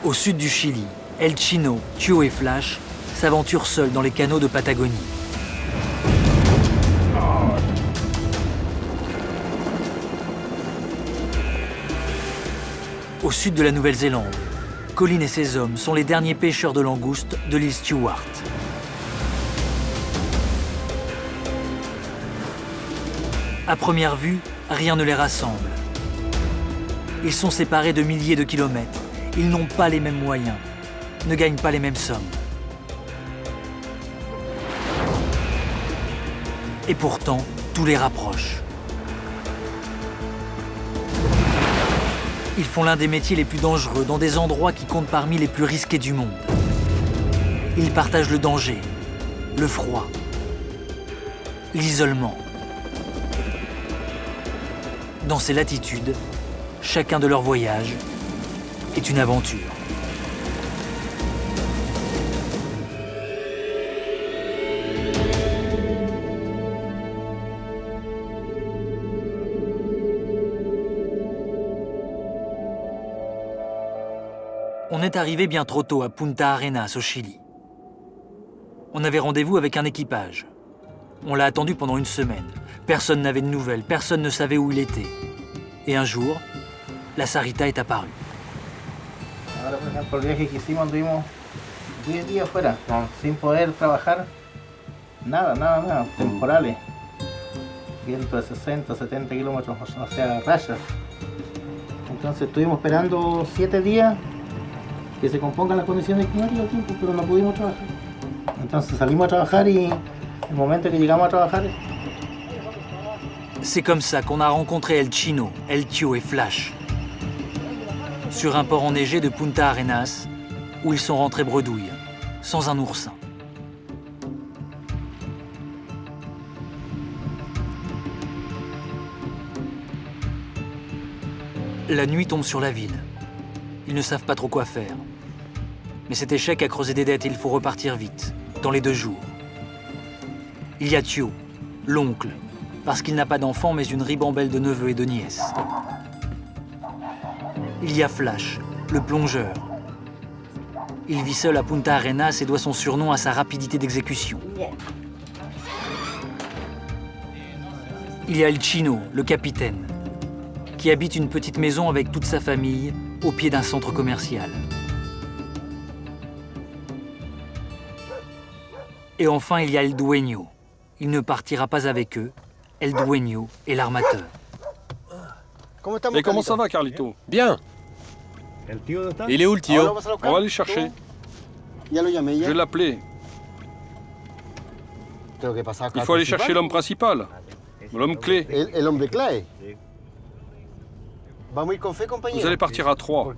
Au sud du Chili, El Chino, Thio et Flash s'aventurent seuls dans les canaux de Patagonie. Au sud de la Nouvelle-Zélande, Colin et ses hommes sont les derniers pêcheurs de langoustes de l'île Stewart. À première vue, rien ne les rassemble. Ils sont séparés de milliers de kilomètres. Ils n'ont pas les mêmes moyens, ne gagnent pas les mêmes sommes. Et pourtant, tout les rapproche. Ils font l'un des métiers les plus dangereux dans des endroits qui comptent parmi les plus risqués du monde. Ils partagent le danger, le froid, l'isolement. Dans ces latitudes, chacun de leurs voyages est une aventure. On est arrivé bien trop tôt à Punta Arenas, au Chili. On avait rendez-vous avec un équipage. On l'a attendu pendant une semaine. Personne n'avait de nouvelles, personne ne savait où il était. Et un jour, la Sarita est apparue. Ahora, por ejemplo, el viaje que hicimos, anduvimos 10 días fuera, sin poder trabajar, nada, temporales. Viento de 60, 70 kilómetros, o sea, rayas. Entonces estuvimos esperando 7 días que se compongan las condiciones climáticas del tiempo, pero no pudimos trabajar. Entonces salimos a trabajar y el momento que llegamos a trabajar... C'est comme ça qu'on a rencontré El Chino, El Thio et Flash. Sur un port enneigé de Punta Arenas, où ils sont rentrés bredouilles, sans un oursin. La nuit tombe sur la ville. Ils ne savent pas trop quoi faire. Mais cet échec a creusé des dettes et il faut repartir vite, dans les 2 jours. Il y a Thio, l'oncle, parce qu'il n'a pas d'enfant mais une ribambelle de neveux et de nièces. Il y a Flash, le plongeur. Il vit seul à Punta Arenas et doit son surnom à sa rapidité d'exécution. Il y a El Chino, le capitaine, qui habite une petite maison avec toute sa famille au pied d'un centre commercial. Et enfin, il y a El Dueño. Il ne partira pas avec eux. El Dueño est l'armateur. Mais comment ça va, Carlito? Bien. Il est où le Tio? On va aller chercher. Je vais l'appeler. Il faut aller chercher l'homme principal, l'homme clé. Vous allez partir à 3,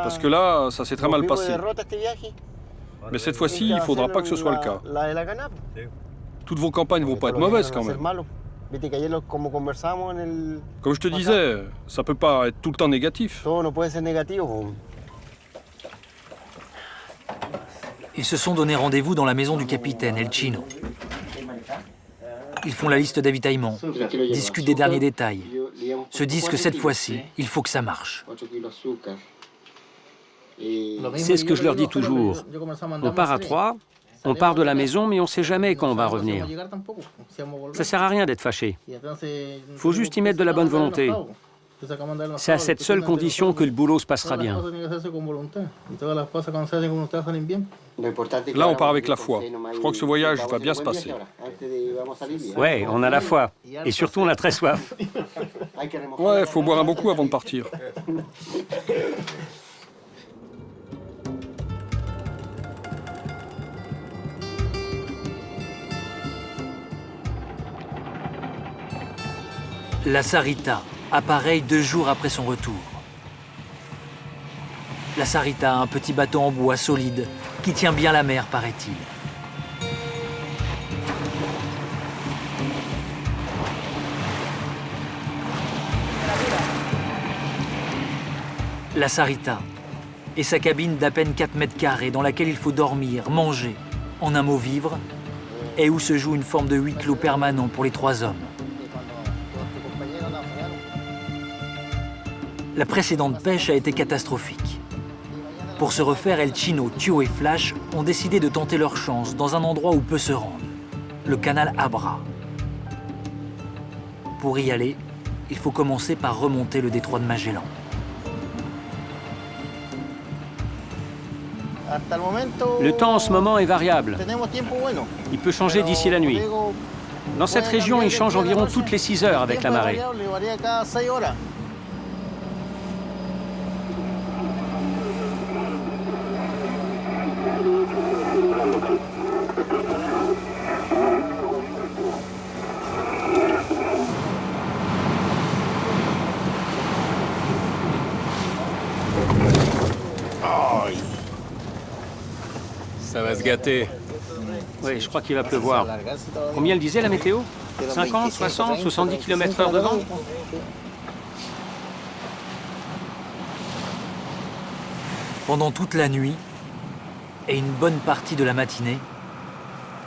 parce que là, ça s'est très mal passé. Mais cette fois-ci, il ne faudra pas que ce soit le cas. Toutes vos campagnes ne vont pas être mauvaises quand même. Comme je te disais, ça peut pas être tout le temps négatif. Ils se sont donné rendez-vous dans la maison du capitaine, El Chino. Ils font la liste d'avitaillement, discutent des derniers détails, se disent que cette fois-ci, il faut que ça marche. C'est ce que je leur dis toujours. On part à 3, on part de la maison, mais on ne sait jamais quand on va revenir. Ça sert à rien d'être fâché. Faut juste y mettre de la bonne volonté. C'est à cette seule condition que le boulot se passera bien. Là, on part avec la foi. Je crois que ce voyage va bien se passer. Ouais, on a la foi. Et surtout, on a très soif. Ouais, faut boire un bon coup avant de partir. La Sarita apparaît 2 jours après son retour. La Sarita, un petit bateau en bois solide qui tient bien la mer, paraît-il. La Sarita et sa cabine d'à peine 4 mètres carrés dans laquelle il faut dormir, manger, en un mot vivre, et où se joue une forme de huis clos permanent pour les 3 hommes. La précédente pêche a été catastrophique. Pour se refaire, El Chino, Thio et Flash ont décidé de tenter leur chance dans un endroit où peut se rendre, le canal Abra. Pour y aller, il faut commencer par remonter le détroit de Magellan. Le temps en ce moment est variable. Il peut changer d'ici la nuit. Dans cette région, il change environ toutes les 6 heures avec la marée. Ça va se gâter. Oui, je crois qu'il va pleuvoir. Combien elle disait la météo? 50, 60, 70 km/h de vent? Pendant toute la nuit et une bonne partie de la matinée,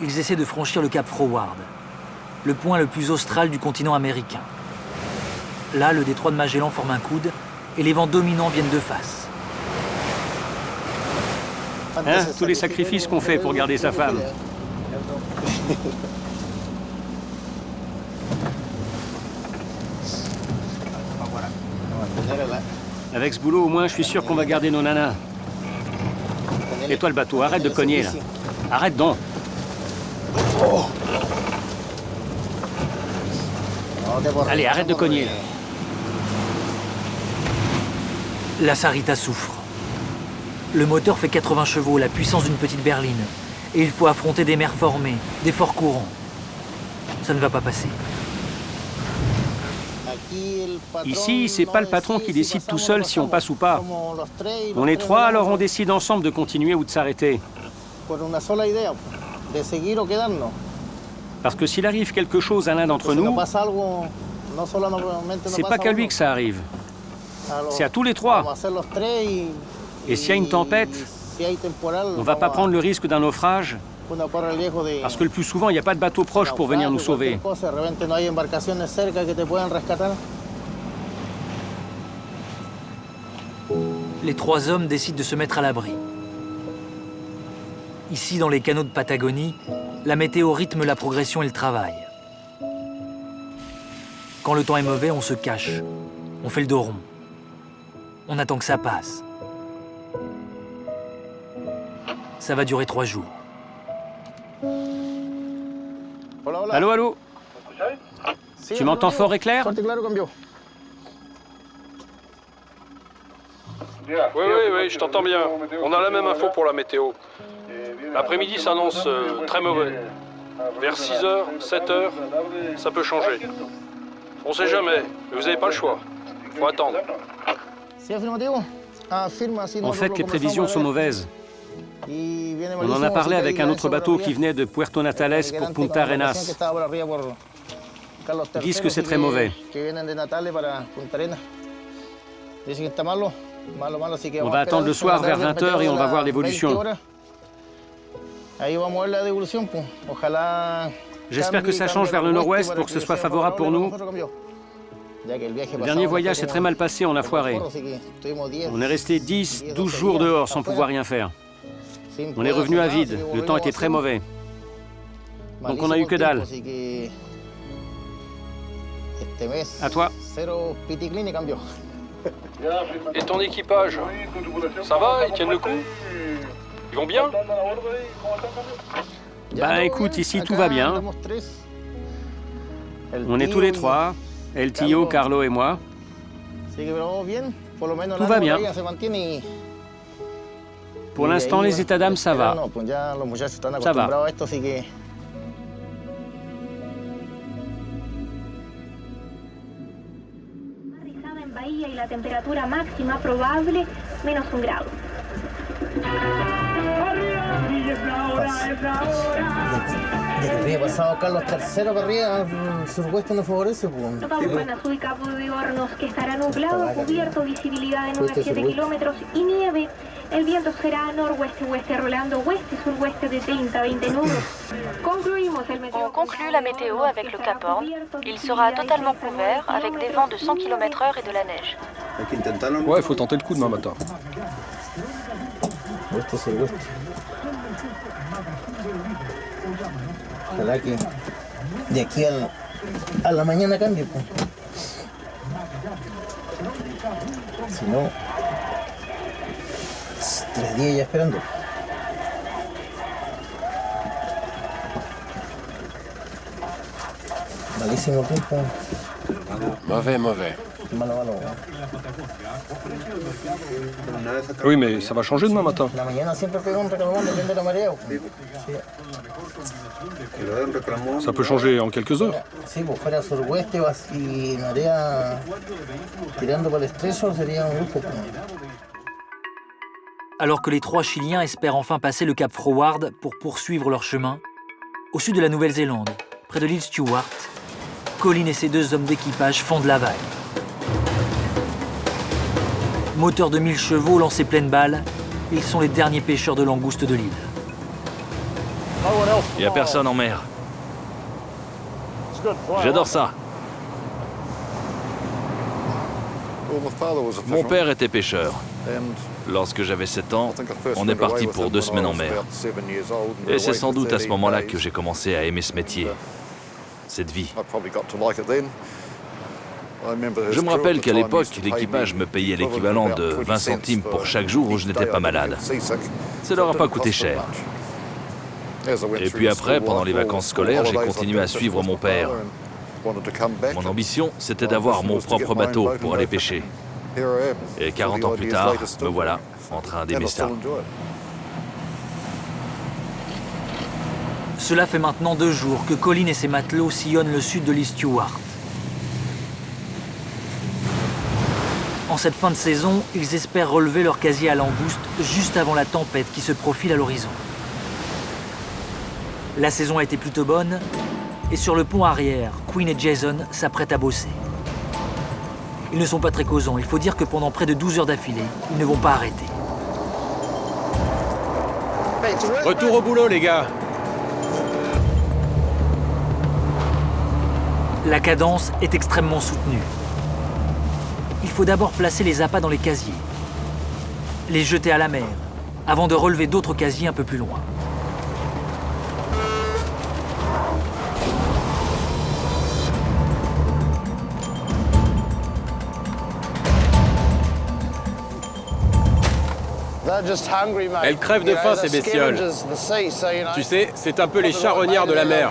ils essaient de franchir le cap Froward, le point le plus austral du continent américain. Là, le détroit de Magellan forme un coude et les vents dominants viennent de face. Hein, tous les sacrifices qu'on fait pour garder sa femme. Avec ce boulot, au moins, je suis sûr qu'on va garder nos nanas. Et toi, le bateau, arrête de cogner, là. Arrête donc. Allez, arrête de cogner, là. La Sarita souffre. Le moteur fait 80 chevaux, la puissance d'une petite berline. Et il faut affronter des mers formées, des forts courants. Ça ne va pas passer. Ici, c'est pas le patron qui décide tout seul si on passe ou pas. On est 3, alors on décide ensemble de continuer ou de s'arrêter. Parce que s'il arrive quelque chose à l'un d'entre nous, c'est pas qu'à lui que ça arrive. C'est à tous les 3. Et s'il y a une tempête, on va pas prendre le risque d'un naufrage, parce que le plus souvent, il n'y a pas de bateau proche pour venir nous sauver. Les 3 hommes décident de se mettre à l'abri. Ici, dans les canaux de Patagonie, la météo rythme la progression et le travail. Quand le temps est mauvais, on se cache. On fait le dos rond. On attend que ça passe. Ça va durer 3 jours. Allô, allô? Tu m'entends fort et clair? Oui, je t'entends bien. On a la même info pour la météo. L'après-midi s'annonce très mauvais. Vers 6h, 7h, ça peut changer. On sait jamais, mais vous n'avez pas le choix. Faut attendre. En fait, les prévisions sont mauvaises. On en a parlé avec un autre bateau qui venait de Puerto Natales pour Punta Arenas. Ils disent que c'est très mauvais. On va attendre le soir vers 20h et on va voir l'évolution. J'espère que ça change vers le nord-ouest pour que ce soit favorable pour nous. Le dernier voyage s'est très mal passé, on a foiré. On est resté 10, 12 jours dehors sans pouvoir rien faire. On est revenu à vide, le temps était très mauvais. Donc on n'a eu que dalle. À toi. Et ton équipage, ça va? Ils tiennent le coup? Ils vont bien? Ben écoute, ici tout va bien. On est tous les 3, El Tio, Carlo et moi. Tout va bien. Pour l'instant, les états d'âme, ça va. Ça va. Y la temperatura máxima probable -1 grado. Desde el pasado Carlos III para arriba, el suroeste nos favorece. Nos vamos a Azul y Cabo de Hornos, que estará nublado, cubierto, visibilidad de 9 a 7 kilómetros y nieve. El viento será noroeste-ouest, rolando ouest et sud-ouest de 30 à 20 nudos. On conclut la météo avec le Cap Horn. Il sera totalement couvert avec des vents de 100 km/h et de la neige. Ouais, il faut tenter le coup demain matin. Oeste suroeste. Ojalá que de aquí a la mañana cambie, pues. Si no, 3 días ya esperando. Malísimo tiempo. Mauvais, mauvais. Malo, malo. Oui, mais ça va changer demain matin. La mañana siempre pega un recalmón, depende de la marea. Sí. Ça peut changer en quelques heures. Sí, pues fuera suroeste y marea tirando para el estrecho sería un lujo. Alors que les 3 Chiliens espèrent enfin passer le cap Froward pour poursuivre leur chemin, au sud de la Nouvelle-Zélande, près de l'île Stewart, Colin et ses 2 hommes d'équipage fondent la vague. Moteur de 1000 chevaux lancé pleine balle, ils sont les derniers pêcheurs de langoustes de l'île. Il n'y a personne en mer. J'adore ça. Mon père était pêcheur. Lorsque j'avais 7 ans, on est parti pour 2 semaines en mer. Et c'est sans doute à ce moment-là que j'ai commencé à aimer ce métier, cette vie. Je me rappelle qu'à l'époque, l'équipage me payait l'équivalent de 20 centimes pour chaque jour où je n'étais pas malade. Ça leur a pas coûté cher. Et puis après, pendant les vacances scolaires, j'ai continué à suivre mon père. Mon ambition, c'était d'avoir mon propre bateau pour aller pêcher. Et 40 ans plus tard, me voilà en train d'aimer ça. Cela fait maintenant 2 jours que Colin et ses matelots sillonnent le sud de l'île Stewart. En cette fin de saison, ils espèrent relever leur casier à langoustes juste avant la tempête qui se profile à l'horizon. La saison a été plutôt bonne, et sur le pont arrière, Quinn et Jason s'apprêtent à bosser. Ils ne sont pas très causants, il faut dire que pendant près de 12 heures d'affilée, ils ne vont pas arrêter. Retour au boulot, les gars. La cadence est extrêmement soutenue. Il faut d'abord placer les appâts dans les casiers, les jeter à la mer, avant de relever d'autres casiers un peu plus loin. Elles crèvent de faim, ces bestioles. Tu sais, c'est un peu les charognards de la mer.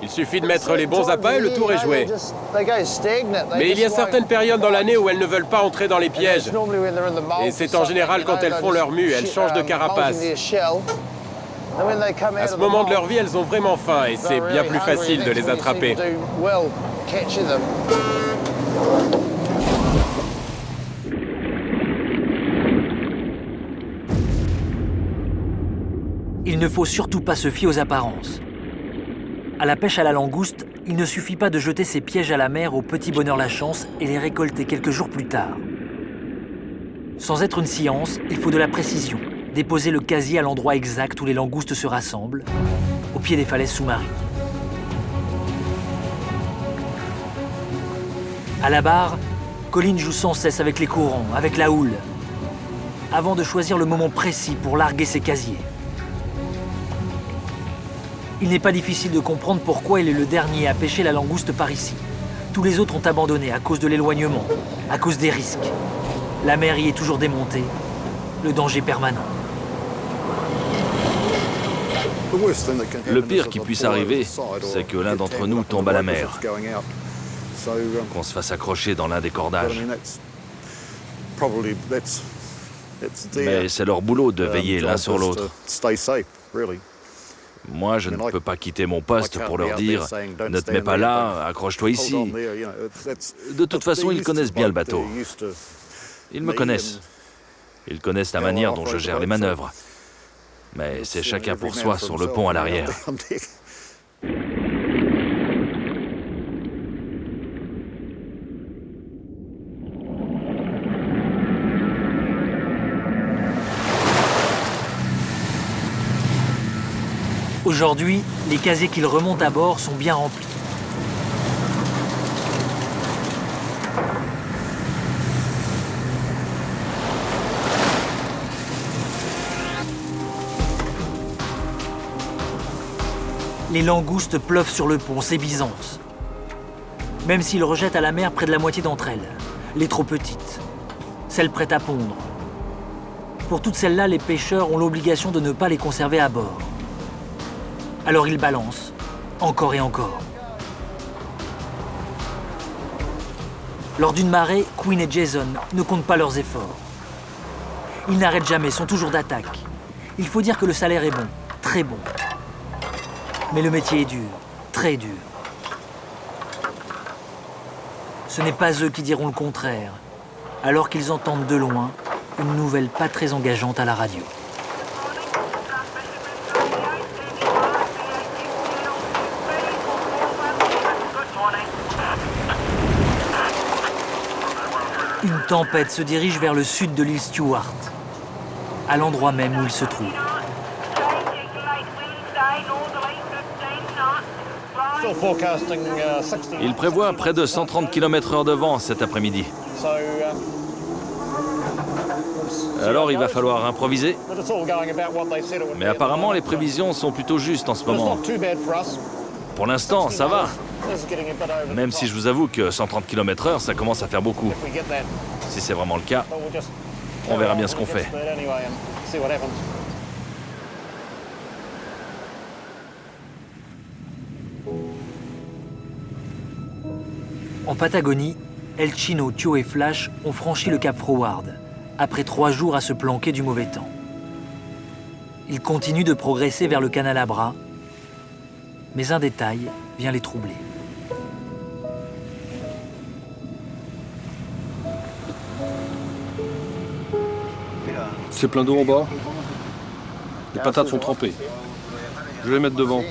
Il suffit de mettre les bons appâts et le tour est joué. Mais il y a certaines périodes dans l'année où elles ne veulent pas entrer dans les pièges. Et c'est en général quand elles font leur mue, elles changent de carapace. À ce moment de leur vie, elles ont vraiment faim et c'est bien plus facile de les attraper. Il ne faut surtout pas se fier aux apparences. À la pêche à la langouste, il ne suffit pas de jeter ses pièges à la mer au petit bonheur la chance et les récolter quelques jours plus tard. Sans être une science, il faut de la précision. Déposer le casier à l'endroit exact où les langoustes se rassemblent, au pied des falaises sous-marines. À la barre, Colin joue sans cesse avec les courants, avec la houle, avant de choisir le moment précis pour larguer ses casiers. Il n'est pas difficile de comprendre pourquoi il est le dernier à pêcher la langouste par ici. Tous les autres ont abandonné à cause de l'éloignement, à cause des risques. La mer y est toujours démontée, le danger permanent. Le pire qui puisse arriver, c'est que l'un d'entre nous tombe à la mer, qu'on se fasse accrocher dans l'un des cordages. Mais c'est leur boulot de veiller l'un sur l'autre. Moi, je ne peux pas quitter mon poste pour leur dire « Ne te mets pas là, accroche-toi ici ». De toute façon, ils connaissent bien le bateau. Ils me connaissent. Ils connaissent la manière dont je gère les manœuvres. Mais c'est chacun pour soi sur le pont à l'arrière. Aujourd'hui, les casiers qu'ils remontent à bord sont bien remplis. Les langoustes pleuvent sur le pont, c'est Byzance. Même s'ils rejettent à la mer près de la moitié d'entre elles. Les trop petites. Celles prêtes à pondre. Pour toutes celles-là, les pêcheurs ont l'obligation de ne pas les conserver à bord. Alors ils balancent, encore et encore. Lors d'une marée, Quinn et Jason ne comptent pas leurs efforts. Ils n'arrêtent jamais, sont toujours d'attaque. Il faut dire que le salaire est bon, très bon. Mais le métier est dur, très dur. Ce n'est pas eux qui diront le contraire, alors qu'ils entendent de loin une nouvelle pas très engageante à la radio. Une tempête se dirige vers le sud de l'île Stewart, à l'endroit même où il se trouve. Il prévoit près de 130 km/h de vent cet après-midi. Alors il va falloir improviser. Mais apparemment les prévisions sont plutôt justes en ce moment. Pour l'instant, ça va. Même si je vous avoue que 130 km/h, ça commence à faire beaucoup. Si c'est vraiment le cas, on verra bien ce qu'on fait. En Patagonie, El Chino, Thio et Flash ont franchi le cap Froward, après 3 jours à se planquer du mauvais temps. Ils continuent de progresser vers le canal à bras, mais un détail vient les troubler. C'est plein d'eau en bas. Les patates sont trempées. Je vais les mettre devant.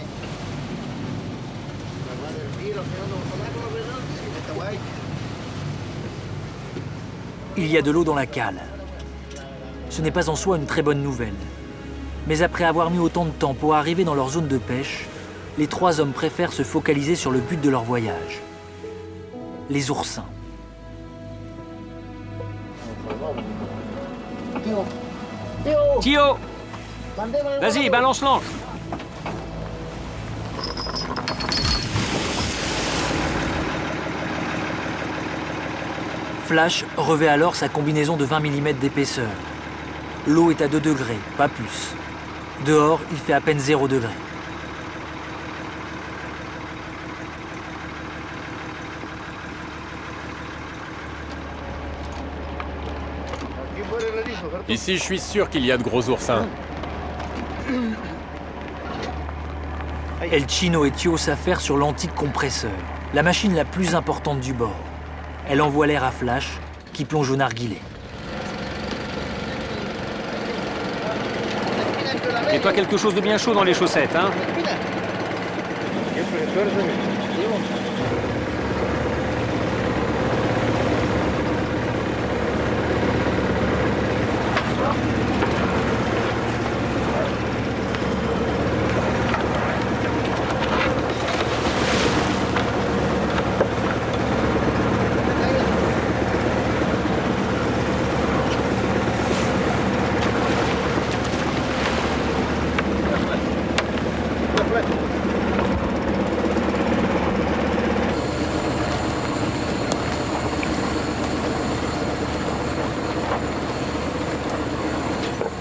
Il y a de l'eau dans la cale. Ce n'est pas en soi une très bonne nouvelle. Mais après avoir mis autant de temps pour arriver dans leur zone de pêche, les 3 hommes préfèrent se focaliser sur le but de leur voyage. Les oursins. Thio! Vas-y, balance l'ancre! Flash revêt alors sa combinaison de 20 mm d'épaisseur. L'eau est à 2 degrés, pas plus. Dehors, il fait à peine 0 degré. Ici, je suis sûr qu'il y a de gros oursins. El Chino et Thio s'affairent sur l'antique compresseur, la machine la plus importante du bord. Elle envoie l'air à Flash, qui plonge au narguilé. Et toi, quelque chose de bien chaud dans les chaussettes, hein?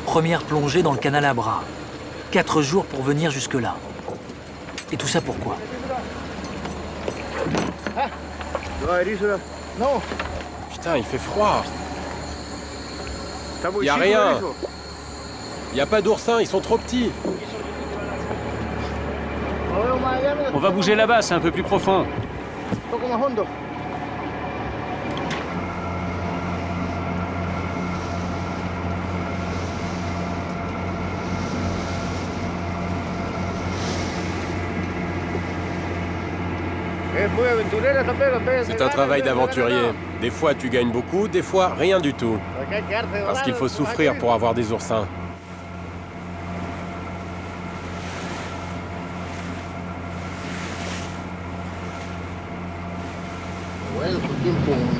Première plongée dans le canal à bras. 4 jours pour venir jusque-là. Et tout ça pourquoi? Putain, il fait froid. Y a rien. Y a pas d'oursins, ils sont trop petits. On va bouger là-bas, c'est un peu plus profond. C'est un travail d'aventurier. Des fois, tu gagnes beaucoup, des fois, rien du tout. Parce qu'il faut souffrir pour avoir des oursins.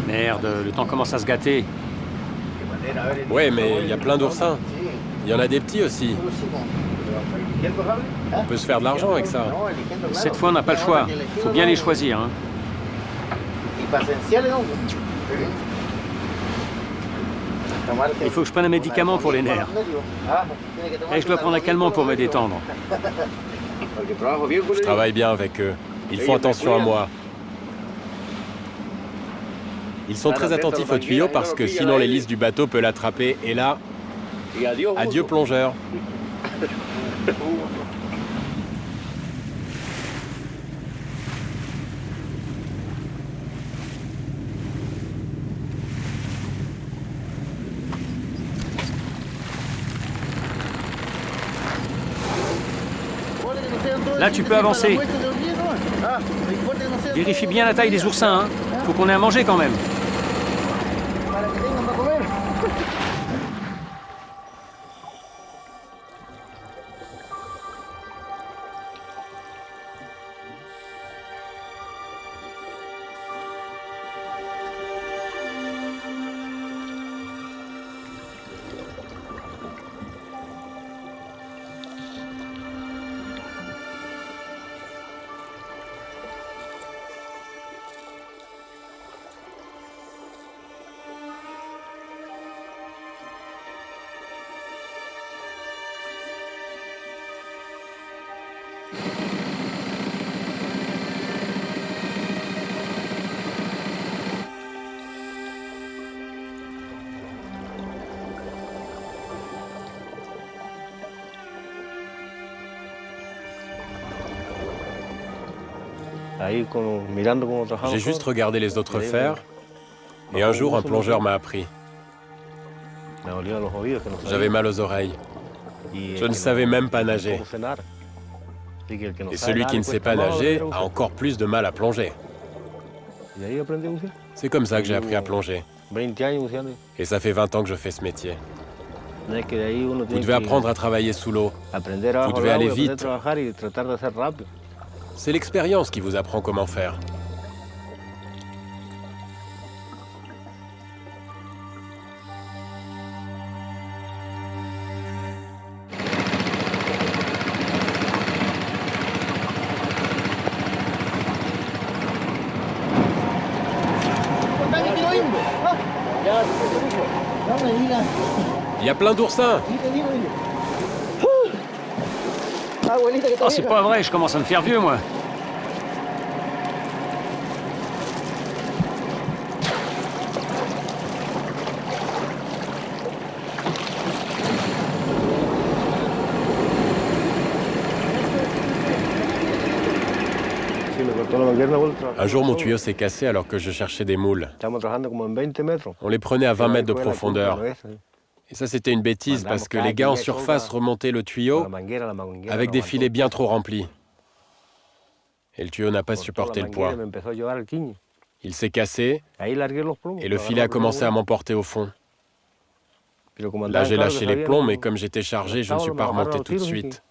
Merde, le temps commence à se gâter. Ouais, mais il y a plein d'oursins. Il y en a des petits aussi. On peut se faire de l'argent avec ça. Cette fois, on n'a pas le choix. Il faut bien les choisir. Hein. Il faut que je prenne un médicament pour les nerfs. Et je dois prendre un calmant pour me détendre. Je travaille bien avec eux. Ils font attention à moi. Ils sont très attentifs au tuyau parce que sinon l'hélice du bateau peut l'attraper. Et là, adieu plongeur. Là, tu peux avancer. Vérifie bien la taille des oursins. Hein. Faut qu'on ait à manger quand même. J'ai juste regardé les autres faire, et un jour un plongeur m'a appris. J'avais mal aux oreilles. Je ne savais même pas nager. Et celui qui ne sait pas nager a encore plus de mal à plonger. C'est comme ça que j'ai appris à plonger. Et ça fait 20 ans que je fais ce métier. Vous devez apprendre à travailler sous l'eau. Vous devez aller vite. C'est l'expérience qui vous apprend comment faire. Il y a plein d'oursins. Oh, c'est pas vrai, je commence à me faire vieux, moi. Un jour, mon tuyau s'est cassé alors que je cherchais des moules. On les prenait à 20 mètres de profondeur. Et ça, c'était une bêtise parce que les gars en surface remontaient le tuyau avec des filets bien trop remplis. Et le tuyau n'a pas supporté le poids. Il s'est cassé et le filet a commencé à m'emporter au fond. Là, j'ai lâché les plombs, mais comme j'étais chargé, je ne suis pas remonté tout de suite.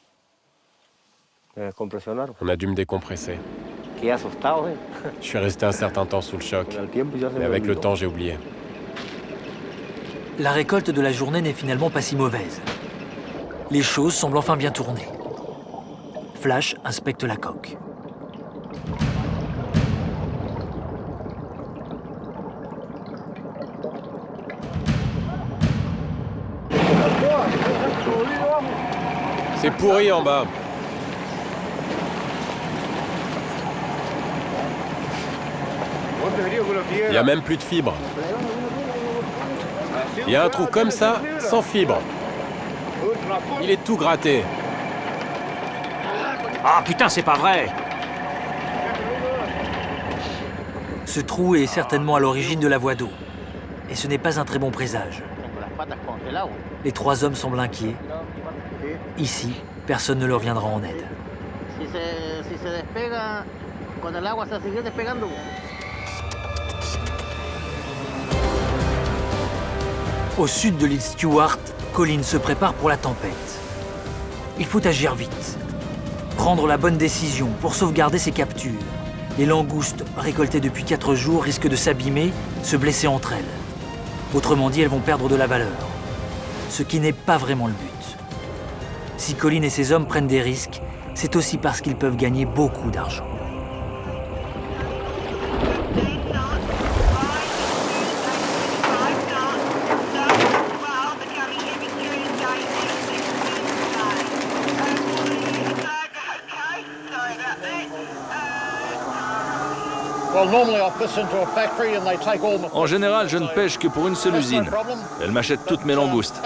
On a dû me décompresser. Je suis resté un certain temps sous le choc, mais avec le temps, j'ai oublié. La récolte de la journée n'est finalement pas si mauvaise. Les choses semblent enfin bien tourner. Flash inspecte la coque. C'est pourri en bas. Il n'y a même plus de fibres. Il y a un trou comme ça, sans fibre. Il est tout gratté. Ah putain, c'est pas vrai! Ce trou est certainement à l'origine de la voie d'eau. Et ce n'est pas un très bon présage. Les trois hommes semblent inquiets. Ici, personne ne leur viendra en aide. Au sud de l'île Stewart, Colin se prépare pour la tempête. Il faut agir vite. Prendre la bonne décision pour sauvegarder ses captures. Les langoustes, récoltées depuis 4 jours, risquent de s'abîmer, se blesser entre elles. Autrement dit, elles vont perdre de la valeur. Ce qui n'est pas vraiment le but. Si Colin et ses hommes prennent des risques, c'est aussi parce qu'ils peuvent gagner beaucoup d'argent. En général, je ne pêche que pour une seule usine. Elle m'achète toutes mes langoustes.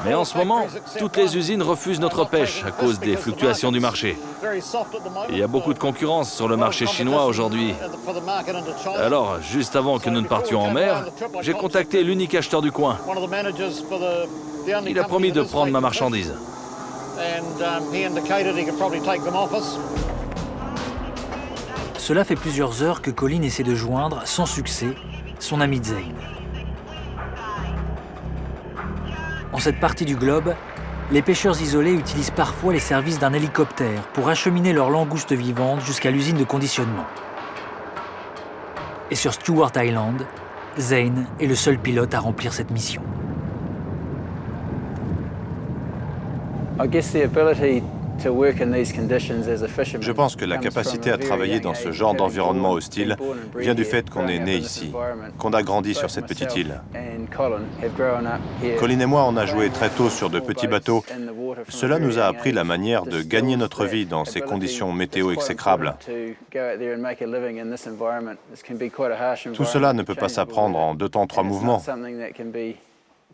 Mais en ce moment, toutes les usines refusent notre pêche à cause des fluctuations du marché. Il y a beaucoup de concurrence sur le marché chinois aujourd'hui. Alors, juste avant que nous ne partions en mer, j'ai contacté l'unique acheteur du coin. Il a promis de prendre ma marchandise. Cela fait plusieurs heures que Colin essaie de joindre, sans succès, son ami Zane. En cette partie du globe, les pêcheurs isolés utilisent parfois les services d'un hélicoptère pour acheminer leurs langoustes vivantes jusqu'à l'usine de conditionnement. Et sur Stewart Island, Zane est le seul pilote à remplir cette mission. Je pense que la capacité à travailler dans ce genre d'environnement hostile vient du fait qu'on est né ici, qu'on a grandi sur cette petite île. Colin et moi, on a joué très tôt sur de petits bateaux. Cela nous a appris la manière de gagner notre vie dans ces conditions météo exécrables. Tout cela ne peut pas s'apprendre en 2 temps 3 mouvements.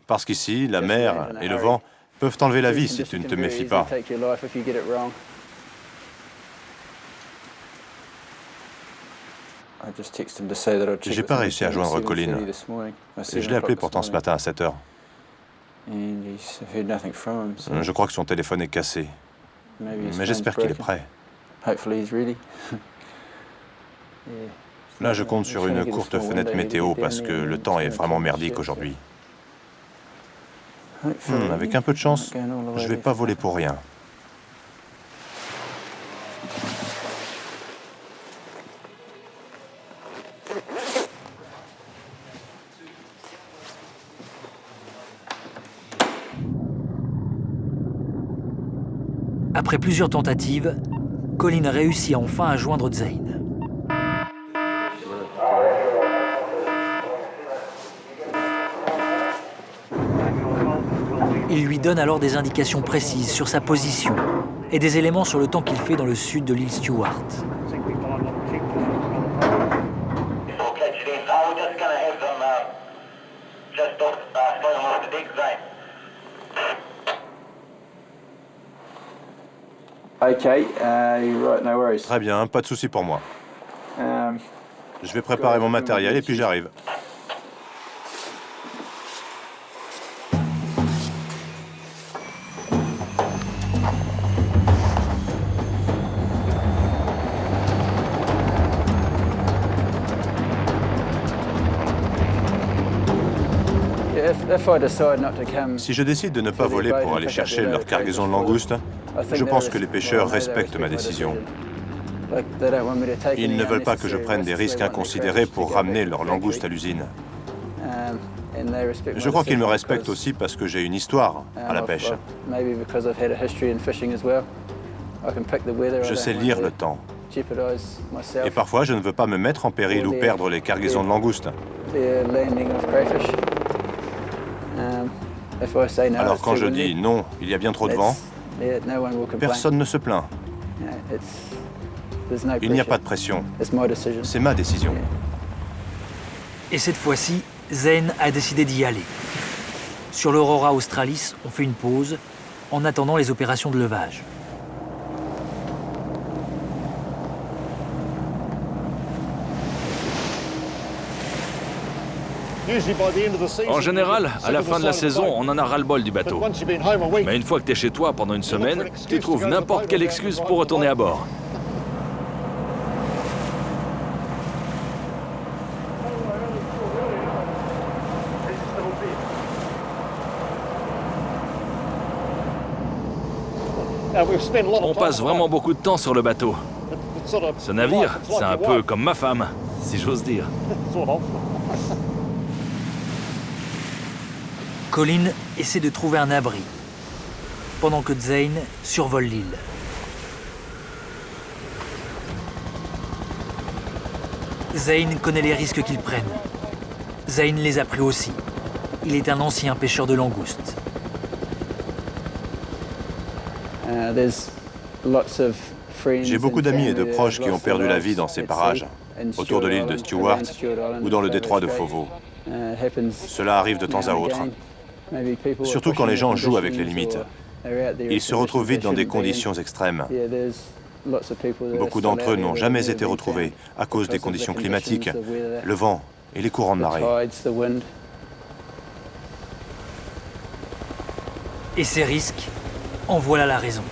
Parce qu'ici, la mer et le vent peuvent t'enlever la vie si tu ne te méfies pas. J'ai pas réussi à joindre Colin. Je l'ai appelé pourtant ce matin à 7 heures. Je crois que son téléphone est cassé. Mais j'espère qu'il est prêt. Là, je compte sur une courte fenêtre météo parce que le temps est vraiment merdique aujourd'hui. Avec un peu de chance, je vais pas voler pour rien. Après plusieurs tentatives, Colin réussit enfin à joindre Zane. Il lui donne alors des indications précises sur sa position et des éléments sur le temps qu'il fait dans le sud de l'île Stewart. Très bien, pas de souci pour moi. Je vais préparer mon matériel et puis j'arrive. Si je décide de ne pas voler pour aller chercher leur cargaison de langoustes, je pense que les pêcheurs respectent ma décision. Ils ne veulent pas que je prenne des risques inconsidérés pour ramener leurs langoustes à l'usine. Je crois qu'ils me respectent aussi parce que j'ai une histoire à la pêche. Je sais lire le temps. Et parfois, je ne veux pas me mettre en péril ou perdre les cargaisons de langoustes. Alors quand je dis non, il y a bien trop de vent, personne ne se plaint. Il n'y a pas de pression. C'est ma décision. Et cette fois-ci, Zane a décidé d'y aller. Sur l'Aurora Australis, on fait une pause en attendant les opérations de levage. En général, à la fin de la saison, on en a ras-le-bol du bateau. Mais une fois que tu es chez toi pendant une semaine, tu trouves n'importe quelle excuse pour retourner à bord. On passe vraiment beaucoup de temps sur le bateau. Ce navire, c'est un peu comme ma femme, si j'ose dire. Colin essaie de trouver un abri. pendant que Zeyn survole l'île. Zeyn connaît les risques qu'ils prennent. Zeyn les a pris aussi. Il est un ancien pêcheur de langoustes. J'ai beaucoup d'amis et de proches qui ont perdu la vie dans ces parages, autour de l'île de Stewart ou dans le détroit de Foveaux. Cela arrive de temps à autre, surtout quand les gens jouent avec les limites. Ils se retrouvent vite dans des conditions extrêmes. Beaucoup d'entre eux n'ont jamais été retrouvés à cause des conditions climatiques, le vent et les courants de marée. Et ces risques, en voilà la raison.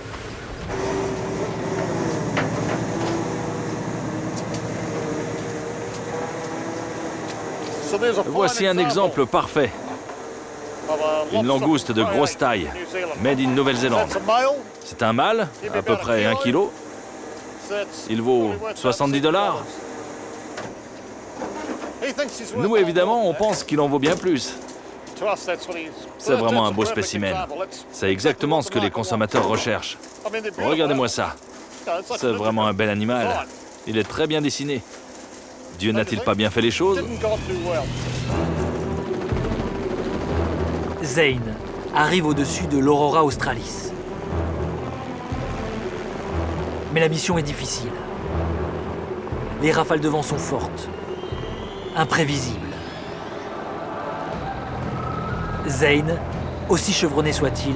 Voici un exemple parfait. Une langouste de grosse taille, made in Nouvelle-Zélande. C'est un mâle, à peu près 1 kilo. Il vaut 70 $. Nous, évidemment, on pense qu'il en vaut bien plus. C'est vraiment un beau spécimen. C'est exactement ce que les consommateurs recherchent. Regardez-moi ça. C'est vraiment un bel animal. Il est très bien dessiné. Dieu n'a-t-il pas bien fait les choses? Zeyn arrive au-dessus de l'Aurora Australis. Mais la mission est difficile. Les rafales de vent sont fortes, imprévisibles. Zeyn, aussi chevronné soit-il,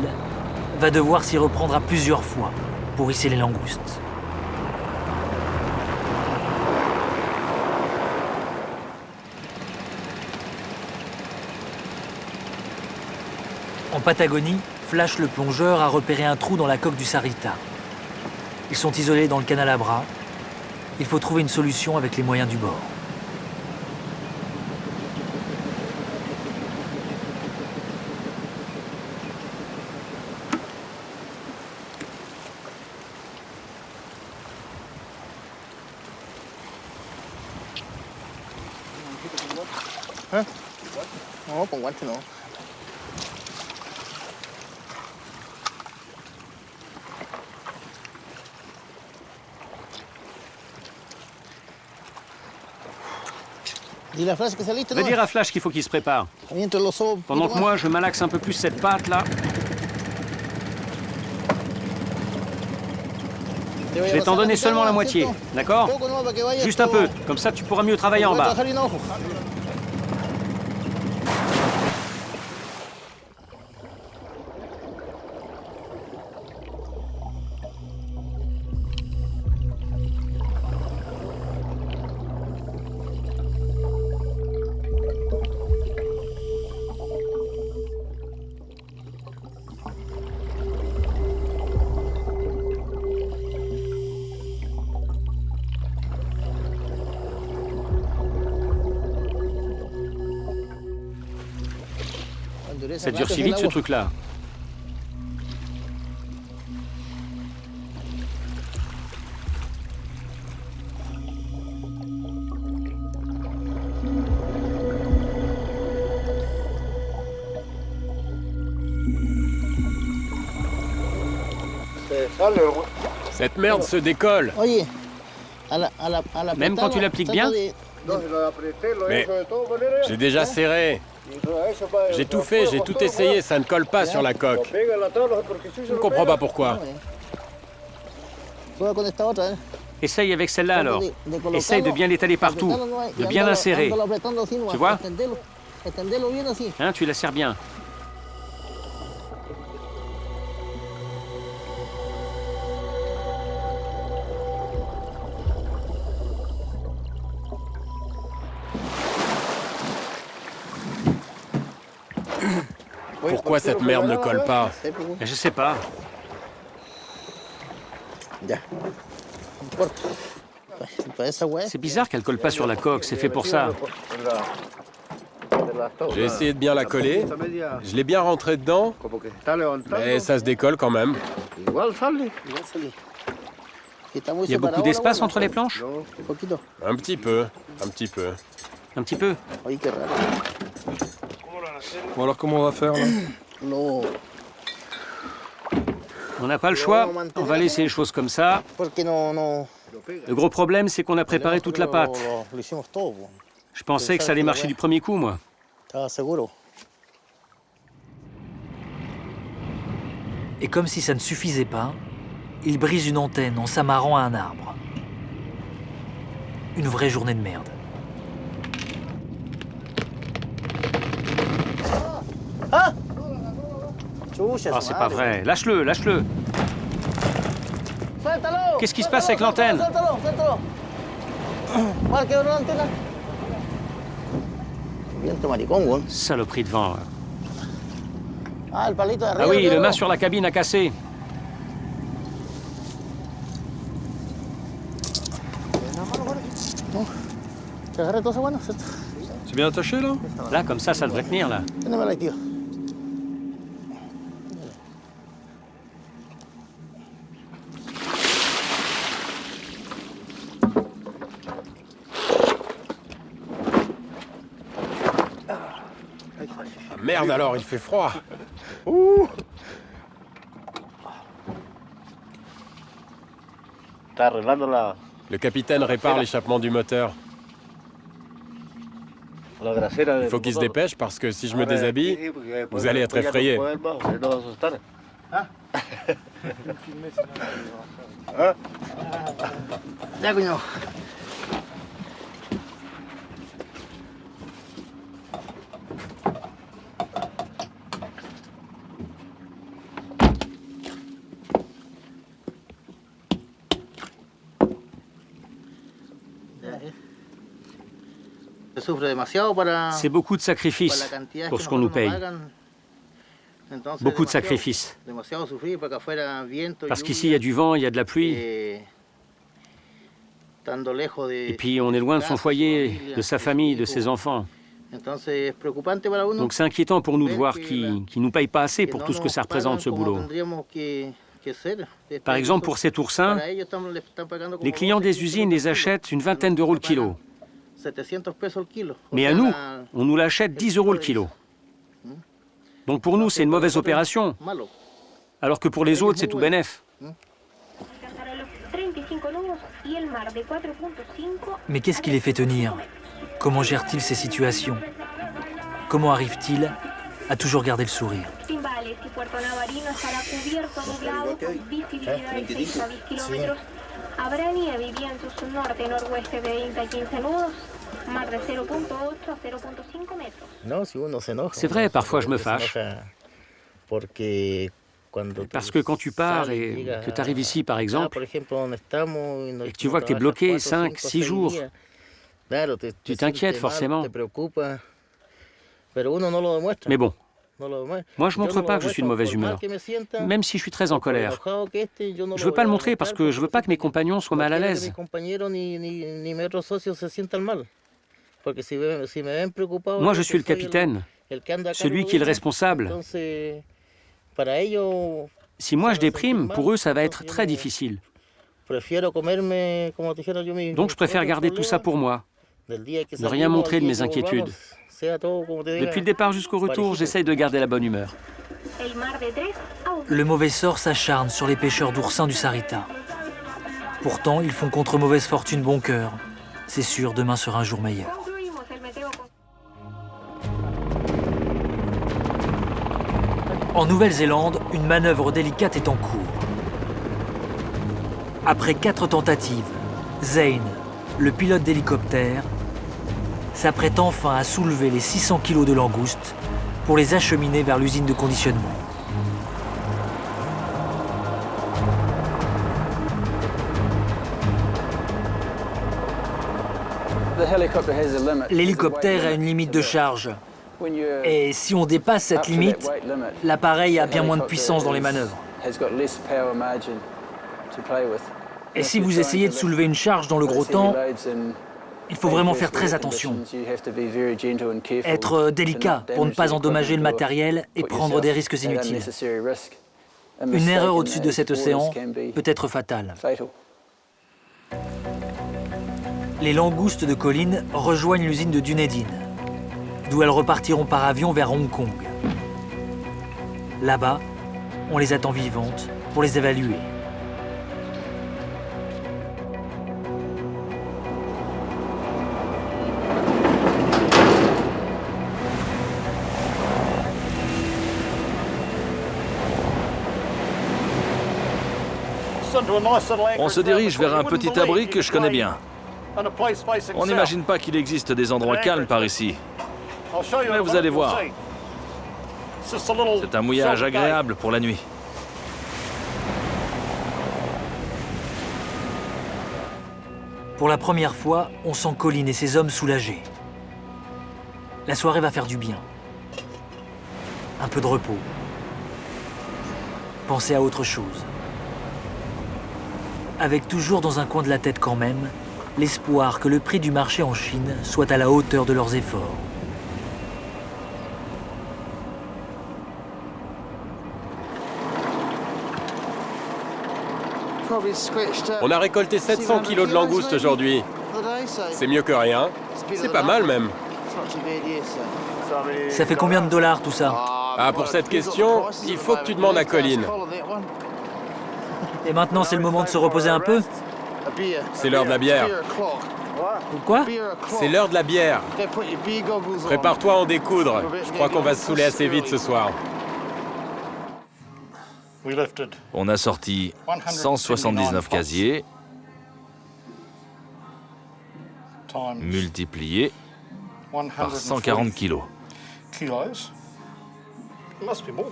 va devoir s'y reprendre à plusieurs fois pour hisser les langoustes. En Patagonie, Flash le plongeur a repéré un trou dans la coque du Sarita. Ils sont isolés dans le canal à bras. Il faut trouver une solution avec les moyens du bord. Va dire à Flash qu'il faut qu'il se prépare. Pendant que moi, je malaxe un peu plus cette pâte là. Je vais t'en donner seulement la moitié, d'accord? Juste un peu, comme ça tu pourras mieux travailler en bas. Ça durcit vite ce truc-là. Cette merde se décolle. Même quand tu l'appliques bien? Mais j'ai déjà serré. J'ai tout fait, j'ai tout essayé, ça ne colle pas sur la coque. Je ne comprends pas pourquoi. Essaye avec celle-là alors. Essaye de bien l'étaler partout, de bien l'insérer. Tu vois? Hein, tu la serres bien. Pourquoi cette merde ne colle pas? Je sais pas. C'est bizarre qu'elle colle pas sur la coque, c'est fait pour ça. J'ai essayé de bien la coller, je l'ai bien rentrée dedans, mais ça se décolle quand même. Il y a beaucoup d'espace entre les planches? Un petit peu, un petit peu. Un petit peu? Bon alors comment on va faire là? On n'a pas le choix, on va laisser les choses comme ça. Le gros problème, c'est qu'on a préparé toute la pâte. Je pensais que ça allait marcher du premier coup, moi. Et comme si ça ne suffisait pas, il brise une antenne en s'amarrant à un arbre. Une vraie journée de merde. Oh, c'est pas vrai. Lâche-le, lâche-le. Qu'est-ce qui se passe avec l'antenne? Saloperie de vent. Ah oui, le mât sur la cabine a cassé. C'est bien attaché, là? Là, comme ça devrait tenir, là. Merde alors, il fait froid. Le capitaine répare l'échappement du moteur. Il faut qu'il se dépêche parce que si je me déshabille, vous allez être effrayé. C'est beaucoup de sacrifices pour ce qu'on nous paye. Beaucoup de sacrifices. Parce qu'ici, il y a du vent, il y a de la pluie. Et puis, on est loin de son foyer, de sa famille, de ses enfants. Donc c'est inquiétant pour nous de voir qu'ils ne nous payent pas assez pour tout ce que ça représente, ce boulot. Par exemple, pour cet oursin, les clients des usines les achètent une vingtaine d'euros le kilo. Mais à nous, on nous l'achète 10 euros le kilo. Donc pour nous, c'est une mauvaise opération. Alors que pour les autres, c'est tout bénef. Mais qu'est-ce qui les fait tenir? Comment gèrent-ils ces situations? Comment arrivent-ils à toujours garder le sourire? C'est vrai, parfois je me fâche. Parce que quand tu pars et que tu arrives ici, par exemple, et que tu vois que tu es bloqué 5, 6 jours, tu t'inquiètes forcément. Mais bon, moi je ne montre pas que je suis de mauvaise humeur, même si je suis très en colère. Je ne veux pas le montrer parce que je ne veux pas que mes compagnons soient mal à l'aise. Moi je suis le capitaine, celui qui est le responsable. Si moi je déprime, pour eux ça va être très difficile. Donc je préfère garder tout ça pour moi, ne rien montrer de mes inquiétudes. Depuis le départ jusqu'au retour, j'essaye de garder la bonne humeur. Le mauvais sort s'acharne sur les pêcheurs d'oursins du Sarita. Pourtant, ils font contre mauvaise fortune bon cœur. C'est sûr, demain sera un jour meilleur. En Nouvelle-Zélande, une manœuvre délicate est en cours. Après 4 tentatives, Zane, le pilote d'hélicoptère, s'apprête enfin à soulever les 600 kilos de langoustes pour les acheminer vers l'usine de conditionnement. L'hélicoptère a une limite de charge. Et si on dépasse cette limite, l'appareil a bien moins de puissance dans les manœuvres. Et si vous essayez de soulever une charge dans le gros temps, il faut vraiment faire très attention. Être délicat pour ne pas endommager le matériel et prendre des risques inutiles. Une erreur au-dessus de cet océan peut être fatale. Les langoustes de Colin rejoignent l'usine de Dunedin, d'où elles repartiront par avion vers Hong Kong. Là-bas, on les attend vivantes pour les évaluer. On se dirige vers un petit abri que je connais bien. On n'imagine pas qu'il existe des endroits calmes par ici. Mais vous allez voir. C'est un mouillage agréable pour la nuit. Pour la première fois, on sent Colin et ses hommes soulagés. La soirée va faire du bien. Un peu de repos. Pensez à autre chose. Avec toujours dans un coin de la tête quand même, l'espoir que le prix du marché en Chine soit à la hauteur de leurs efforts. On a récolté 700 kilos de langoustes aujourd'hui. C'est mieux que rien. C'est pas mal même. Ça fait combien de dollars tout ça? Ah, pour cette question, il faut que tu demandes à Colin. Et maintenant c'est le moment de se reposer un peu? C'est l'heure de la bière. Quoi? C'est l'heure de la bière. Prépare-toi à en découdre. Je crois qu'on va se saouler assez vite ce soir. On a sorti 179 casiers, multipliés par 140 kilos.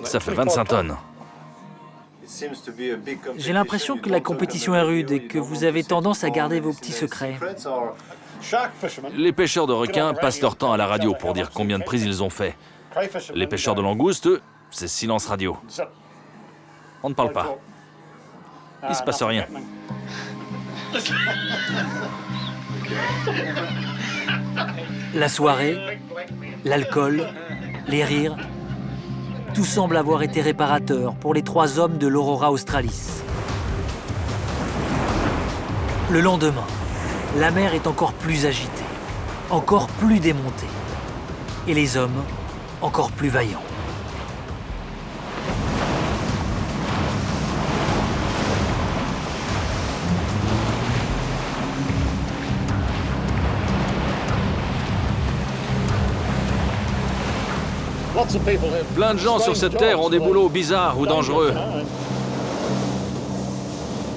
Ça fait 25 tonnes. J'ai l'impression que la compétition est rude et que vous avez tendance à garder vos petits secrets. Les pêcheurs de requins passent leur temps à la radio pour dire combien de prises ils ont fait. Les pêcheurs de langoustes, eux, c'est silence radio. On ne parle pas. Il se passe rien. La soirée, l'alcool, les rires, tout semble avoir été réparateur pour les 3 hommes de l'Aurora Australis. Le lendemain, la mer est encore plus agitée, encore plus démontée, et les hommes encore plus vaillants. Plein de gens sur cette terre ont des boulots bizarres ou dangereux.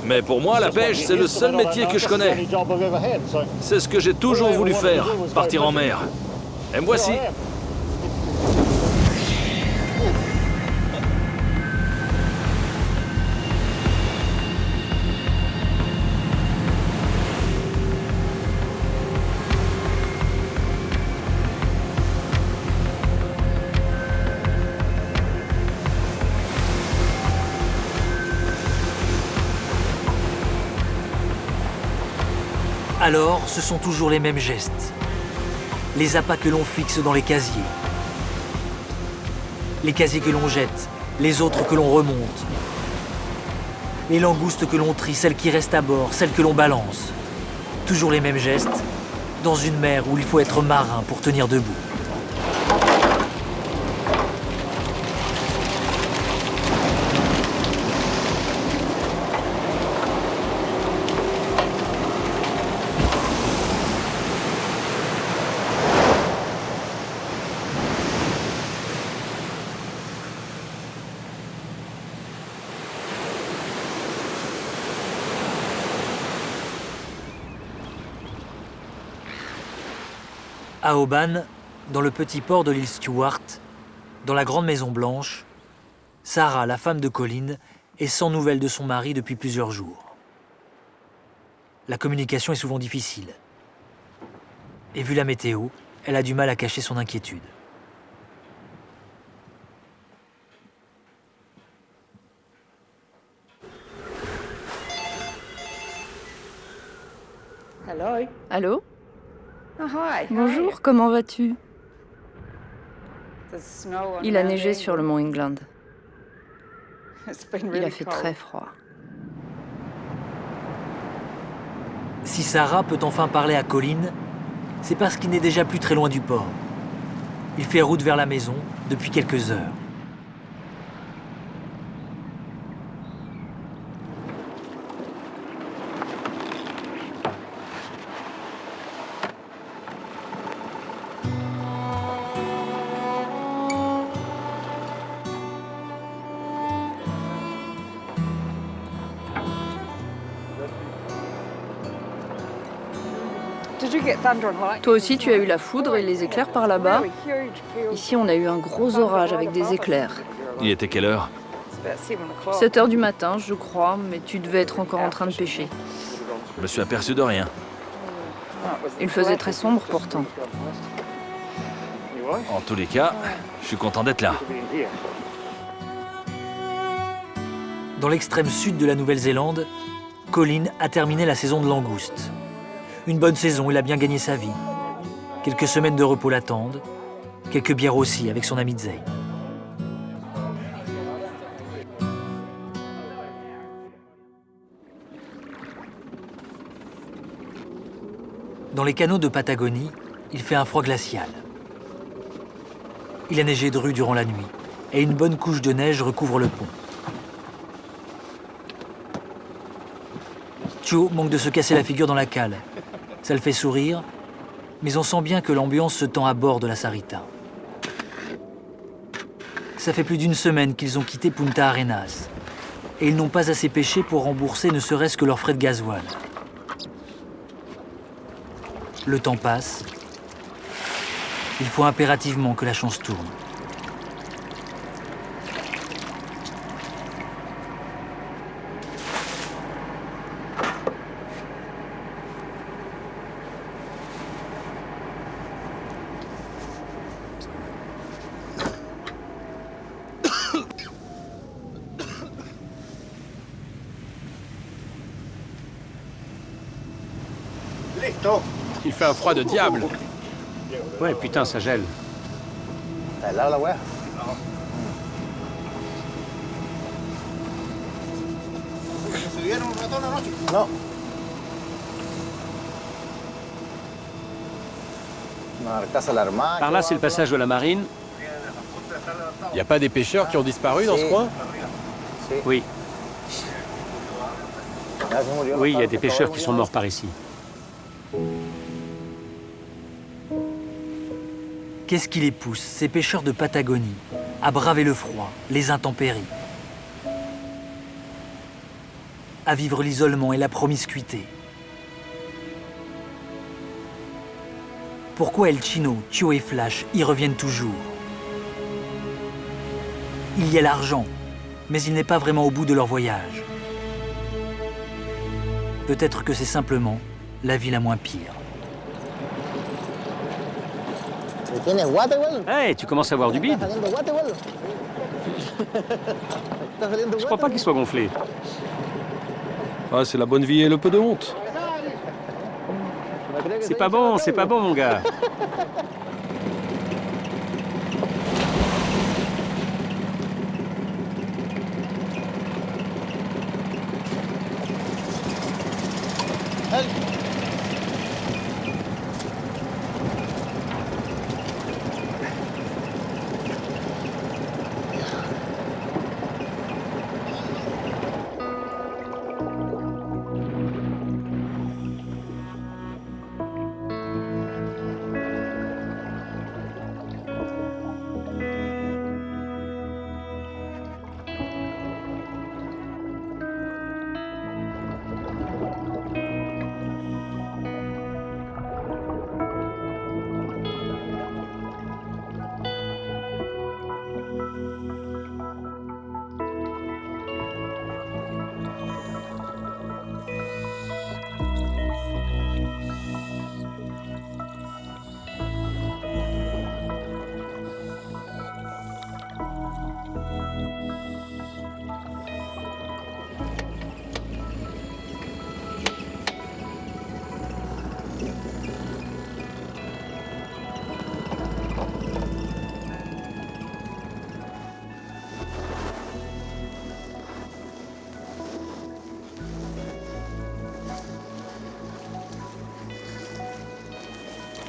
Mais pour moi, la pêche, c'est le seul métier que je connais. C'est ce que j'ai toujours voulu faire, partir en mer. Et me voici. Alors, ce sont toujours les mêmes gestes. Les appâts que l'on fixe dans les casiers. Les casiers que l'on jette, les autres que l'on remonte. Les langoustes que l'on trie, celles qui restent à bord, celles que l'on balance. Toujours les mêmes gestes, dans une mer où il faut être marin pour tenir debout. À Oban, dans le petit port de l'île Stewart, dans la grande maison blanche, Sarah, la femme de Colin, est sans nouvelles de son mari depuis plusieurs jours. La communication est souvent difficile. Et vu la météo, elle a du mal à cacher son inquiétude. Allô? Bonjour, comment vas-tu? Il a neigé sur le mont England. Il a fait très froid. Si Sarah peut enfin parler à Colin, c'est parce qu'il n'est déjà plus très loin du port. Il fait route vers la maison depuis quelques heures. Toi aussi, tu as eu la foudre et les éclairs par là-bas. Ici, on a eu un gros orage avec des éclairs. Il était quelle heure? 7 heures du matin, je crois, mais tu devais être encore en train de pêcher. Je me suis aperçu de rien. Il faisait très sombre pourtant. En tous les cas, je suis content d'être là. Dans l'extrême sud de la Nouvelle-Zélande, Colin a terminé la saison de langoustes. Une bonne saison, il a bien gagné sa vie. Quelques semaines de repos l'attendent, quelques bières aussi avec son ami Zane. Dans les canaux de Patagonie, il fait un froid glacial. Il a neigé de rue durant la nuit, et une bonne couche de neige recouvre le pont. Tio manque de se casser la figure dans la cale. Ça le fait sourire, mais on sent bien que l'ambiance se tend à bord de la Sarita. Ça fait plus d'une semaine qu'ils ont quitté Punta Arenas, et ils n'ont pas assez pêché pour rembourser ne serait-ce que leurs frais de gasoil. Le temps passe. Il faut impérativement que la chance tourne. Il fait un froid de diable. Ouais, putain, ça gèle. Non. Par là, c'est le passage de la marine. Il n'y a pas des pêcheurs qui ont disparu dans ce coin? Oui. Oui, il y a des pêcheurs qui sont morts par ici. Qu'est-ce qui les pousse, ces pêcheurs de Patagonie, à braver le froid, les intempéries, à vivre l'isolement et la promiscuité? Pourquoi El Chino, Tio et Flash y reviennent toujours? Il y a l'argent, mais il n'est pas vraiment au bout de leur voyage. Peut-être que c'est simplement la vie la moins pire. Hey, tu commences à avoir du bide. Je crois pas qu'il soit gonflé. Ah, c'est la bonne vie et le peu de honte. C'est pas bon, mon gars.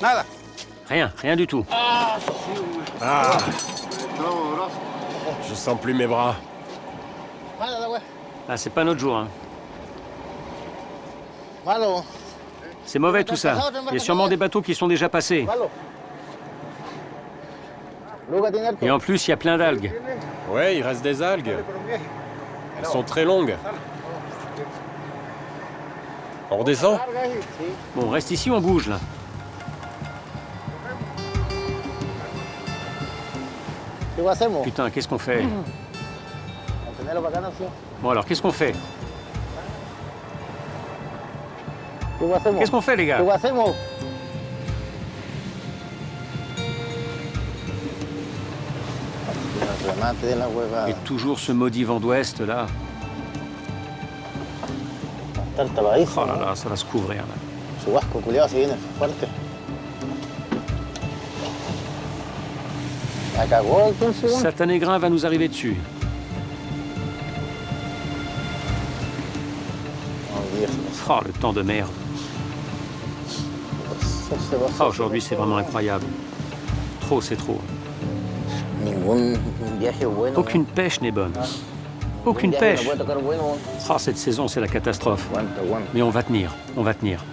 Nada. Rien du tout. Ah. Je sens plus mes bras. Ah, c'est pas notre jour, hein. C'est mauvais tout ça. Il y a sûrement des bateaux qui sont déjà passés. Et en plus, il y a plein d'algues. Ouais, il reste des algues. Elles sont très longues. On redescend? Bon, reste ici, on bouge là. Putain, qu'est-ce qu'on fait? Bon alors, qu'est-ce qu'on fait? Qu'est-ce qu'on fait, les gars? Et toujours ce maudit vent d'ouest, là. Oh là là, ça va se couvrir, là. Satané grain va nous arriver dessus. Oh, le temps de merde. Oh, aujourd'hui, c'est vraiment incroyable. Trop, c'est trop. Aucune pêche n'est bonne. Aucune pêche. Oh, cette saison, c'est la catastrophe. Mais on va tenir, on va tenir.